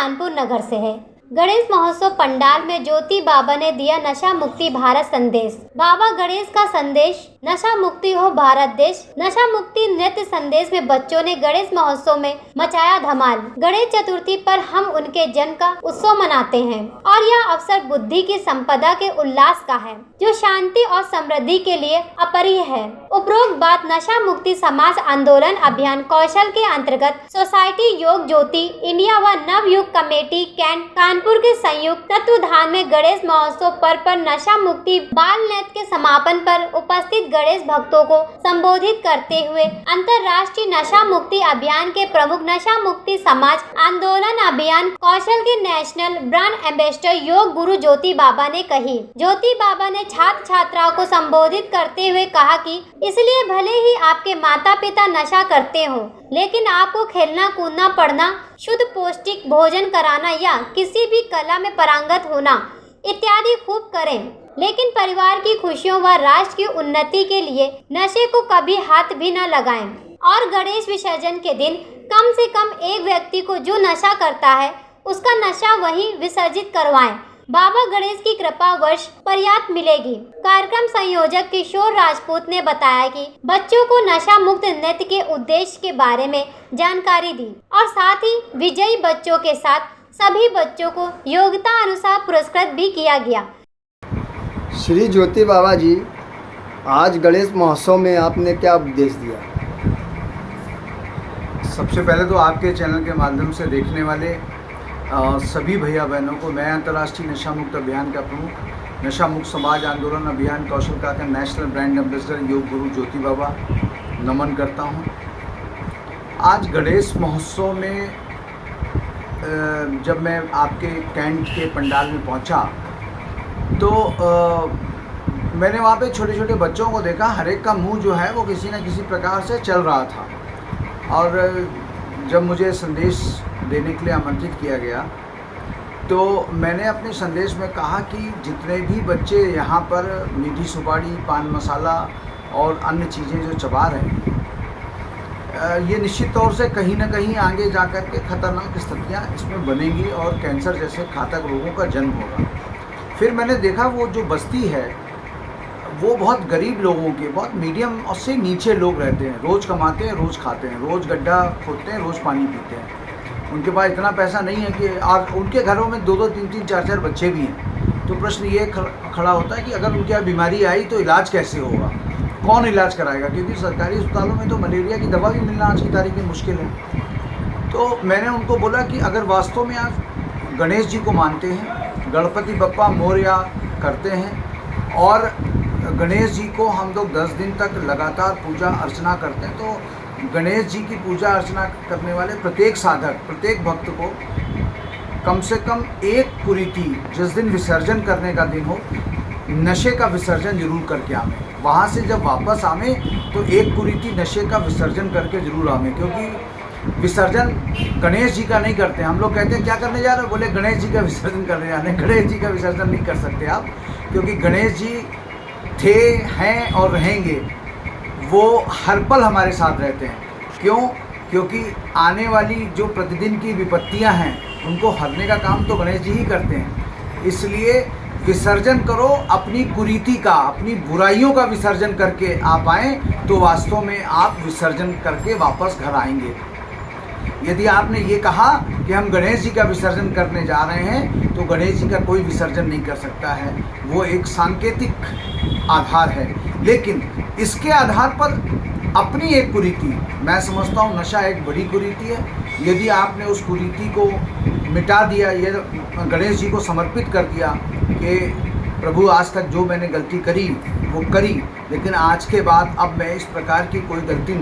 कानपुर नगर से है। गणेश महोत्सव पंडाल में ज्योति बाबा ने दिया नशा मुक्ति भारत संदेश। बाबा गणेश का संदेश, नशा मुक्ति हो भारत देश। नशा मुक्ति नृत्य संदेश में बच्चों ने गणेश महोत्सव में मचाया धमाल। गणेश चतुर्थी पर हम उनके जन्म का उत्सव मनाते हैं और यह अवसर बुद्धि की संपदा के उल्लास का है, जो शांति और समृद्धि के लिए अपरिय है। उपरोक्त बात नशा मुक्ति समाज आंदोलन अभियान कौशल के अंतर्गत सोसाइटी योग ज्योति इंडिया व नवयुग कमेटी कैंट कानपुर के संयुक्त तत्वाधान में गणेश महोत्सव पर नशा मुक्ति बाल नृत्य के समापन पर उपस्थित गणेश भक्तों को संबोधित करते हुए अंतर्राष्ट्रीय नशा मुक्ति अभियान के प्रमुख नशा मुक्ति समाज आंदोलन अभियान कौशल के national brand ambassador yoga guru ज्योति बाबा ने कही। ज्योति बाबा ने छात्र छात्राओं को संबोधित करते हुए कहा कि इसलिए भले ही आपके माता पिता नशा करते हो, लेकिन आपको खेलना कूदना पढ़ना शुद्ध पौष्टिक भोजन कराना या किसी भी कला में पारंगत होना इत्यादि खूब करें, लेकिन परिवार की खुशियों व राष्ट्र की उन्नति के लिए नशे को कभी हाथ भी न लगाएं। और गणेश विसर्जन के दिन कम से कम एक व्यक्ति को जो नशा करता है उसका नशा वहीं विसर्जित करवाएं। बाबा गणेश की कृपा वर्ष पर्याप्त मिलेगी। कार्यक्रम संयोजक किशोर राजपूत ने बताया कि बच्चों को नशा मुक्त नृत्य के उद्देश्य के बारे में जानकारी दी और साथ ही विजयी बच्चों के साथ सभी बच्चों को योग्यता अनुसार पुरस्कृत भी किया गया। श्री ज्योति बाबा जी, आज गणेश महोत्सव में आपने क्या उपदेश दिया? सबसे पहले तो आपके चैनल के माध्यम से देखने वाले सभी भैया बहनों को मैं अंतर्राष्ट्रीय नशा मुक्त अभियान का प्रमुख नशा मुक्त समाज आंदोलन अभियान कौशल का national brand ambassador yoga guru ज्योति बाबा नमन करता हूं। आज गणेश महोत्सव में जब मैं आपके कैंट के पंडाल में पहुंचा तो मैंने वहाँ पे छोटे छोटे बच्चों को देखा। हर एक का मुंह जो है वो किसी न किसी प्रकार से चल रहा था और जब मुझे संदेश देने के लिए आमंत्रित किया गया तो मैंने अपने संदेश में कहा कि जितने भी बच्चे यहाँ पर मीठी सुपारी पान मसाला और अन्य चीज़ें जो चबा रहे हैं, ये निश्चित तौर से कहीं ना कहीं आगे जाकर के खतरनाक स्थितियाँ इसमें बनेंगी और कैंसर जैसे घातक रोगों का जन्म होगा। फिर मैंने देखा वो जो बस्ती है वो बहुत गरीब लोगों के, बहुत मीडियम और से नीचे लोग रहते हैं, रोज़ कमाते हैं, रोज़ खाते हैं, रोज़ गड्ढा खोदते हैं, रोज़ पानी पीते हैं। उनके पास इतना पैसा नहीं है कि, और उनके घरों में 2-2, 3-3, 4-4 बच्चे भी हैं। तो प्रश्न ये खड़ा होता है कि अगर उनके यहाँ बीमारी आई तो इलाज कैसे होगा, कौन इलाज कराएगा? क्योंकि सरकारी अस्पतालों में तो मलेरिया की दवा भी मिलना आज की तारीख में मुश्किल है। तो मैंने उनको बोला कि अगर वास्तव में आप गणेश जी को मानते हैं, गणपति बप्पा मोरया करते हैं और गणेश जी को हम लोग 10 दिन तक लगातार पूजा अर्चना करते हैं, तो गणेश जी की पूजा अर्चना करने वाले प्रत्येक साधक, प्रत्येक भक्त को कम से कम एक कुरीति जिस दिन विसर्जन करने का दिन हो, नशे का विसर्जन जरूर करके आवें। वहाँ से जब वापस आवें तो एक कुरीति नशे का विसर्जन करके जरूर आवें, क्योंकि विसर्जन गणेश जी का नहीं करते। हम लोग कहते हैं क्या करने जा रहे हो, बोले गणेश जी का विसर्जन करने जा रहे हैं। गणेश जी का विसर्जन नहीं कर सकते आप, क्योंकि गणेश जी थे, हैं और रहेंगे। वो हर पल हमारे साथ रहते हैं। क्यों? क्योंकि आने वाली जो प्रतिदिन की विपत्तियां हैं उनको हरने का काम तो गणेश जी ही करते हैं। इसलिए विसर्जन करो अपनी कुरीति का, अपनी बुराइयों का विसर्जन करके आप आएँ तो वास्तव में आप विसर्जन करके वापस घर आएंगे। यदि आपने ये कहा कि हम गणेश जी का विसर्जन करने जा रहे हैं तो गणेश जी का कोई विसर्जन नहीं कर सकता है, वो एक सांकेतिक आधार है। लेकिन इसके आधार पर अपनी एक कुरीति, मैं समझता हूँ नशा एक बड़ी कुरीति है। यदि आपने उस कुरीति को मिटा दिया, ये गणेश जी को समर्पित कर दिया कि प्रभु आज तक जो मैंने गलती करी वो करी, लेकिन आज के बाद अब मैं इस प्रकार की कोई गलती